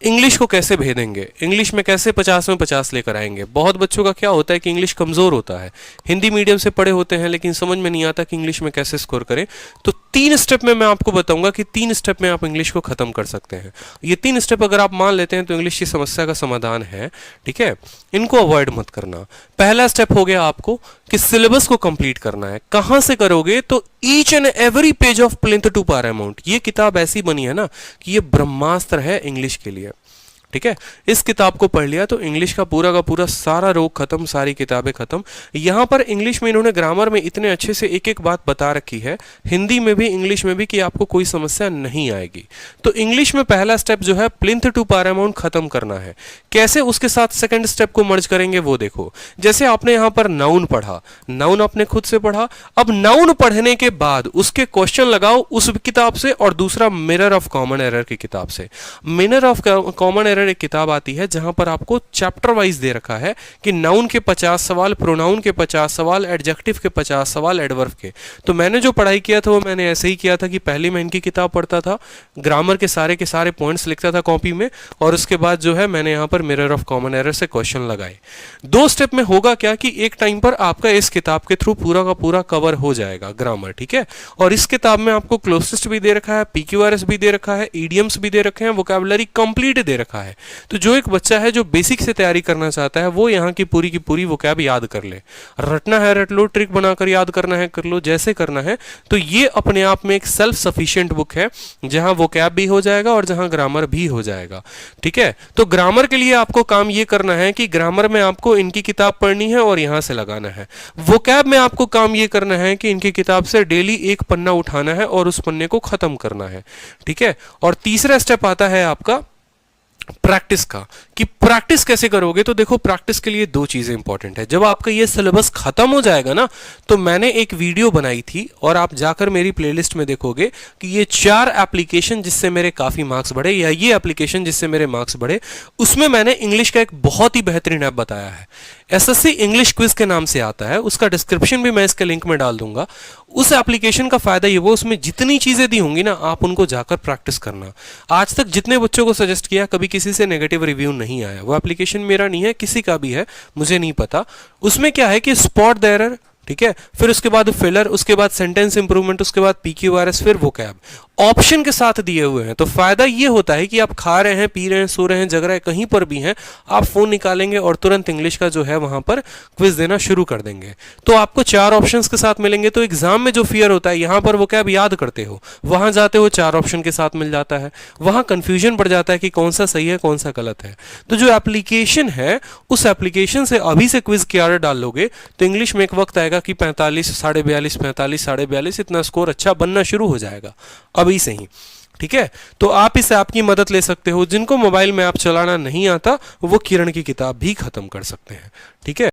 English को कैसे भेदेंगे, English में कैसे 50 में 50 लेकर आएंगे। बहुत बच्चों का क्या होता है कि इंग्लिश कमज़ोर होता है, हिंदी मीडियम से पढ़े होते हैं लेकिन समझ में नहीं आता कि इंग्लिश में कैसे स्कोर करें। तो 3 स्टेप में मैं आपको बताऊंगा कि 3 स्टेप में आप इंग्लिश को ख़त्म कर सकते हैं। ये 3 स्टेप अगर आप मान लेते हैं तो इंग्लिश की समस्या का समाधान है, ठीक है। इनको अवॉइड मत करना। पहला स्टेप हो गया आपको कि सिलेबस को कंप्लीट करना है। कहां से करोगे, तो each and every page of Plinth to Paramount, ये किताब ऐसी बनी है ना कि ये ब्रह्मास्त्र है इंग्लिश के लिए, ठीक है। इस किताब को पढ़ लिया तो इंग्लिश का पूरा सारा रोग खत्म, सारी किताबें खत्म। यहां पर इंग्लिश में इन्होंने ग्रामर में इतने अच्छे से एक एक बात बता रखी है, हिंदी में भी इंग्लिश में भी, कि आपको कोई समस्या नहीं आएगी। तो इंग्लिश में पहला स्टेप जो है प्लिंथ टू पैरामाउंट खत्म करना है। कैसे, उसके साथ सेकंड स्टेप को मर्ज करेंगे वो देखो। जैसे आपने यहां पर नाउन पढ़ा, नाउन आपने खुद से पढ़ा, अब नाउन पढ़ने के बाद उसके क्वेश्चन लगाओ उस किताब से, और दूसरा मिरर ऑफ कॉमन एरर की किताब से। मिरर ऑफ कॉमन एरर एक किताब आती है जहां पर आपको चैप्टर वाइज दे रखा है कि नाउन के 50 सवाल, प्रोनाउन के 50 सवाल, एडजेक्टिव के 50 सवाल, एडवर्ब के। तो मैंने जो पढ़ाई किया था वो मैंने ऐसे ही किया था कि पहले मैं इनकी किताब पढ़ता था, ग्रामर के सारे पॉइंट्स लिखता था कॉपी में, और उसके बाद जो है मैंने यहां पर मिरर ऑफ कॉमन एरर से क्वेश्चन लगाए। 2 स्टेप में होगा क्या कि एक टाइम पर आपका इस किताब के थ्रू पूरा का पूरा कवर हो जाएगा ग्रामर, ठीक है। और इस किताब में आपको क्लोजेस्ट भी दे रखा है, पीक्यूआरएस भी दे रखा है, ईडियम्स भी दे रखे हैं, वोकैबुलरी कंप्लीट दे रखा है। तो जो एक बच्चा है जो बेसिक से तैयारी करना चाहता है वो यहाँ की पूरी वोकैब याद कर ले। रटना है रट लो, ट्रिक बनाकर याद करना है कर लो, जैसे करना है। तो ये अपने आप में एक सेल्फ सफिशिएंट बुक है जहां वोकैब भी हो जाएगा और जहां ग्रामर भी हो जाएगा, ठीक है। तो ग्रामर के लिए आपको काम ये करना है कि ग्रामर में आपको इनकी किताब पढ़नी है और यहां से लगाना है। वोकैब में आपको काम ये करना है कि इनकी किताब से डेली एक पन्ना उठाना है और उस पन्ने को खत्म करना है, ठीक है। और तीसरा स्टेप आता है आपका प्रैक्टिस का, कि प्रैक्टिस कैसे करोगे। तो देखो, प्रैक्टिस के लिए 2 चीजें इंपॉर्टेंट है। जब आपका ये सिलेबस खत्म हो जाएगा ना, तो मैंने एक वीडियो बनाई थी और आप जाकर मेरी प्लेलिस्ट में देखोगे कि ये 4 एप्लीकेशन जिससे मेरे काफी मार्क्स बढ़े, या ये एप्लीकेशन जिससे मेरे मार्क्स बढ़े, उसमें मैंने इंग्लिश का एक बहुत ही बेहतरीन ऐप बताया है। एसएससी इंग्लिश क्विज के नाम से आता है, उसका डिस्क्रिप्शन भी मैं इसके लिंक में डाल दूंगा। उस एप्लीकेशन का फायदा ये, वो उसमें जितनी चीजें दी होंगी ना, आप उनको जाकर प्रैक्टिस करना। आज तक जितने बच्चों को सजेस्ट किया, कभी किसी से नेगेटिव रिव्यू नहीं आया। वो एप्लीकेशन मेरा नहीं है, किसी का भी है, मुझे नहीं पता। उसमें क्या है कि स्पॉट द एरर, ठीक है, फिर उसके बाद फिलर, उसके बाद सेंटेंस इंप्रूवमेंट, उसके बाद पीक्यूआरएस, फिर वोकैब ऑप्शन के साथ दिए हुए हैं। तो फायदा ये होता है कि आप खा रहे हैं, पी रहे हैं, सो रहे हैं, जग रहे हैं, कहीं पर भी हैं, आप फोन निकालेंगे और तुरंत इंग्लिश का जो है वहां पर क्विज देना शुरू कर देंगे। तो आपको 4 ऑप्शंस के साथ मिलेंगे। तो एग्जाम में जो फियर होता है, यहां पर वोकैब याद करते हो, वहां जाते हो 4 ऑप्शन के साथ मिल जाता है, वहां कंफ्यूजन पड़ जाता है कि कौन सा सही है कौन सा गलत है। तो जो एप्लीकेशन है, उस एप्लीकेशन से अभी से क्विज की आदत डाल लोगे तो इंग्लिश में एक वक्त आएगा कि 45, 42.5, 45, 42.5 इतना स्कोर अच्छा बनना शुरू हो जाएगा अभी से ही, ठीक है। तो आप इस ऐप की मदद ले सकते हो। जिनको मोबाइल में ऐप चलाना नहीं आता वो किरण की किताब भी खत्म कर सकते हैं, ठीक है।